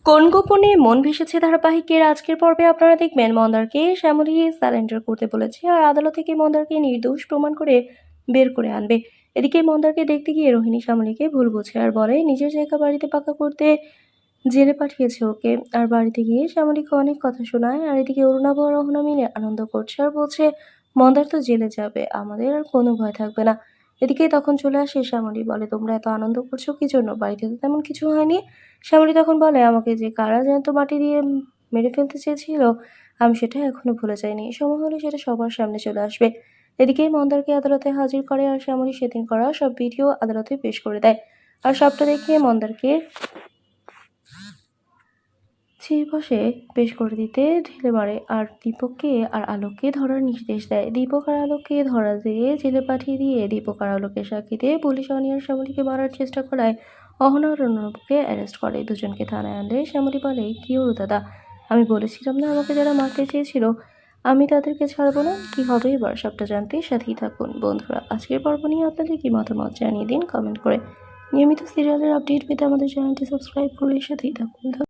কোন গোপনে মন ভেসেছে ধারাবাহিকের আজকের পর্বে আপনারা দেখবেন মন্দারকে শ্যামলী সারেন্ডার করতে বলেছে আর আদালত থেকে মন্দারকে নির্দোষ প্রমাণ করে বের করে আনবে। এদিকে মন্দারকে দেখতে গিয়ে রোহিণী শ্যামলীকে ভুল বোঝে আর বলে নিজের জায়গা বাড়িতে পাকা করতে জেলে পাঠিয়েছে ওকে। আর বাড়িতে গিয়ে শ্যামলীকে অনেক কথা শোনায় আর এদিকে অরুণাভ আর অহনা মিলে আনন্দ করছে আর বলছে মন্দার তো জেলে যাবে, আমাদের আর কোনো ভয় থাকবে না। এদিকে তখন চলে আসে শ্যামলী, বলে তোমরা এত আনন্দ করছো কি জন্য, বাড়িতে তো তেমন কিছু হয়নি। শ্যামলী তখন বলে আমাকে যে কারা জ্যান্ত মাটি দিয়ে মেরে ফেলতে চেয়েছিল আমি সেটা এখনো ভুলে যাইনি, সময় হলে সেটা সবার সামনে চলে আসবে। এদিকে মন্দারকে আদালতে হাজির করে আর শ্যামলী সেদিন করা সব ভিডিও আদালতে পেশ করে দেয় আর সবটা দেখিয়ে মন্দারকে বসে পেশ করে দিতে ঢিলে মারে আর দীপককে আর আলোককে ধরার নির্দেশ দেয়। দীপক আর আলোককে ধরা দিয়ে জেলে পাঠিয়ে দিয়ে দীপক আর আলোকের সাক্ষী দিয়ে পুলিশ অনিয়ার শ্যামলীকে মারার চেষ্টা করায় অহনা আর অর্ণবকে অ্যারেস্ট করে। দুজনকে থানায় আনলে শ্যামলী বলে কি হলো দাদা, আমি বলেছিলাম না আমাকে যারা মারতে চেয়েছিল আমি তাদেরকে ছাড়বো না। কি হবে এবার সবটা জানতে সাথেই থাকুন বন্ধুরা। আজকের পর্ব নিয়ে আপনাদের কি মতামত জানিয়ে দিন কমেন্ট করে। নিয়মিত সিরিয়ালের আপডেট পেতে আমাদের চ্যানেলটি সাবস্ক্রাইব করে সাথেই থাকুন।